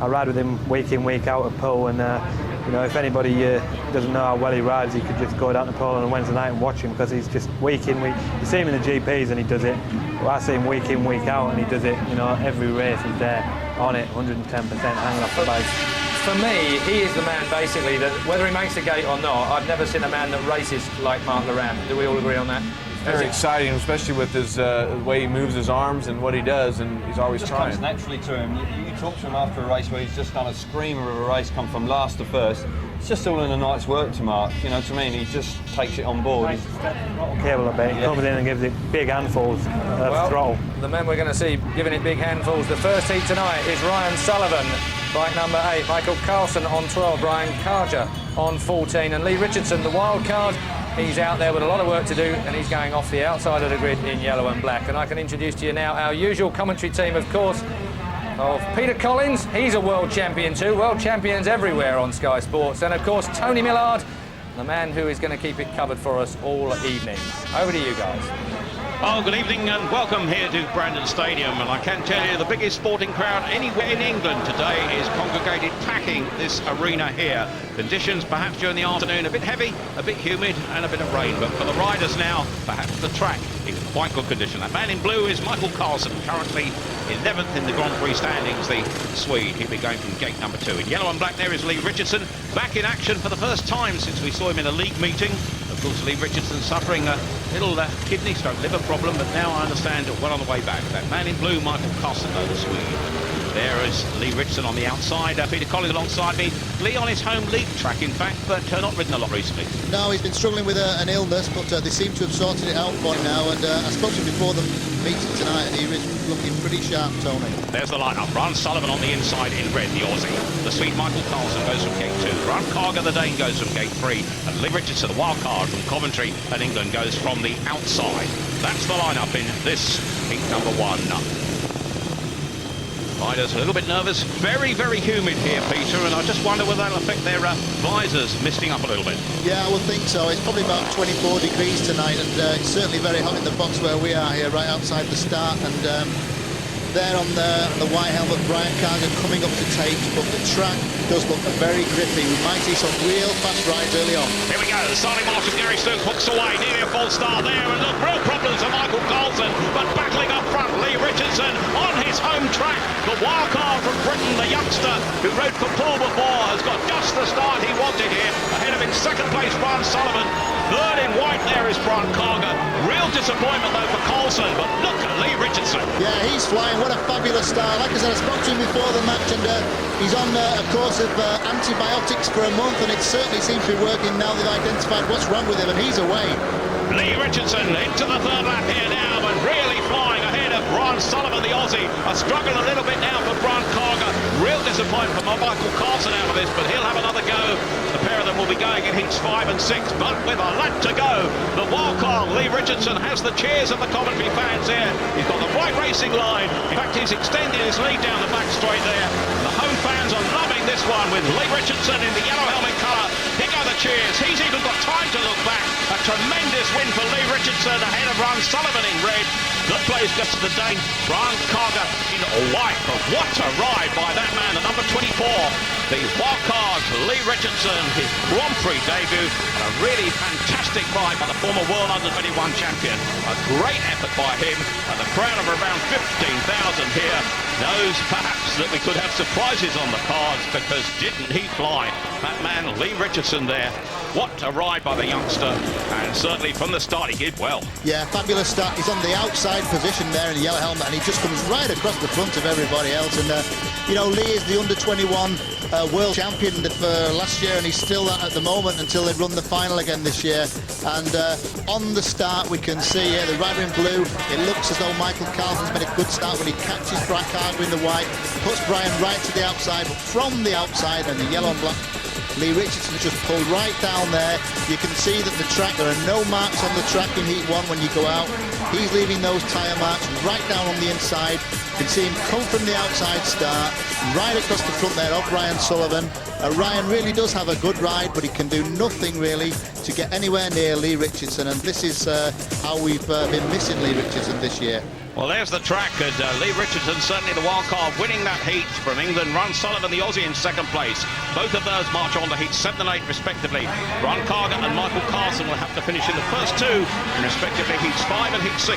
I ride with him week in, week out at Poole, and you know, if anybody doesn't know how well he rides, you could just go down to Poole on a Wednesday night and watch him, because he's just week in, week. You see him in the GPs and he does it. Well, I see him week in, week out, and he does it. You know, every race he's there on it, 110%, hanging off the bike. For me, he is the man, basically, that whether he makes the gate or not, I've never seen a man that races like Mark Laram. Do we all agree on that? Very exciting, especially with his way he moves his arms and what he does, and he's always trying. It comes naturally to him. You talk to him after a race where he's just done a screamer of a race, come from last to first. It's just all in a night's work to Mark, you know what I mean? He just takes it on board. He's capable of it. He comes in and gives it big handfuls of throttle. The men we're going to see giving it big handfuls. The first heat tonight is Ryan Sullivan, bike number 8, Michael Carlson on 12, Brian Carger on 14, and Lee Richardson, the wild card. He's out there with a lot of work to do, and he's going off the outside of the grid in yellow and black. And I can introduce to you now our usual commentary team, of course, of Peter Collins. He's a world champion too, world champions everywhere on Sky Sports. And of course, Tony Millard, the man who is going to keep it covered for us all evening. Over to you guys. Oh, good evening and welcome here to Brandon Stadium, and I can tell you the biggest sporting crowd anywhere in England today is congregated packing this arena here. Conditions perhaps during the afternoon a bit heavy, a bit humid and a bit of rain, but for the riders now, perhaps the track in quite good condition. That man in blue is Michael Carlson, currently 11th in the Grand Prix standings, the Swede. He'll be going from gate number 2. In yellow and black there is Lee Richardson, back in action for the first time since we saw him in a league meeting. Of course, Lee Richardson suffering a little kidney stroke liver problem, but now I understand well on the way back. That man in blue, Michael Carlson, though, the Swede. There is Lee Richardson on the outside. Peter Collins alongside me. Lee on his home league track, in fact, but not ridden a lot recently. No, he's been struggling with an illness, but they seem to have sorted it out for him now. And I spoke to him before the meeting tonight, and he was looking pretty sharp, Tony. There's the lineup. Ryan Sullivan on the inside in red, the Aussie. The Swede Michael Carlson goes from gate 2. Brian Carger, the Dane, goes from gate 3. And Lee Richardson, the wild card from Coventry and England, goes from the outside. That's the lineup in this heat number 1. Riders a little bit nervous. Very, very humid here, Peter, and I just wonder whether that'll affect their visors misting up a little bit. Yeah, I would think so. It's probably about 24 degrees tonight, and it's certainly very hot in the box where we are here, right outside the start. And there on the white helmet, Brian Carger coming up to take, but the track does look very grippy. We might see some real fast rides early on. Here we go. Starting Marshall Gary Stokes hooks away, nearly a false start there, and look, real problems for Michael Carlson, but battling up front, Lee Richardson on his home track. The wild card from Britain, the youngster who rode for Poole before, has got just the start he wanted here. Ahead of him, second place, Brian Sullivan. Third in white there is Brian Carger. Real disappointment though for Carlson, but look at Lee Richardson. Yeah, he's flying. What a fabulous start. Like I said, I spoke to him before the match, and he's on a course of antibiotics for a month, and it certainly seems to be working now they've identified what's wrong with him, and he's away. Lee Richardson into the third lap here now, and really flying ahead of Brian Sullivan, the Aussie. A struggle a little bit now for Brian Carger. Real disappointment for Michael Carlson out of this, but he'll have another go. The pair of them will be going in heats 5 and 6, but with a lap to go, the wild card, Lee Richardson, has the cheers of the Coventry fans here. He's got the white racing line. In fact, he's extended his lead down the back straight there. The home fans are loving this one with Lee Richardson in the yellow helmet colour. Here go the cheers. He's even got time to look back. A tremendous win for Lee Richardson ahead of Ryan Sullivan in red. Good place goes to the Dane, Brian Carger in white. But what a ride by that man, the number 24. The wild card, Lee Richardson, his Grand Prix debut, and a really fantastic ride by the former World Under-21 champion. A great effort by him, and the crowd of around 15,000 here knows perhaps that we could have surprises on the cards, because didn't he fly? That man, Lee Richardson there. What a ride by the youngster, and certainly from the start he did well. Yeah, fabulous start. He's on the outside position there in the yellow helmet, and he just comes right across the front of everybody else. And you know, Lee is the under-21 world champion for last year, and he's still that at the moment until they run the final again this year. And on the start we can see here the rider in blue. It looks as though Michael Carlson's made a good start when he catches Brian Carger in the white, puts Brian right to the outside, but from the outside and the yellow and black, Lee Richardson just pulled right down there. You can see that the track, there are no marks on the track in heat 1 when you go out. He's leaving those tyre marks right down on the inside. You can see him come from the outside start, right across the front there of Ryan Sullivan. Ryan really does have a good ride, but he can do nothing really to get anywhere near Lee Richardson, and this is how we've been missing Lee Richardson this year. Well, there's the track, and Lee Richardson, certainly the wild card, winning that heat from England. Ron Sullivan, the Aussie, in second place. Both of those march on to heat 7 and 8, respectively. Ron Carger and Michael Carson will have to finish in the first two, in respectively heats 5 and heat 6.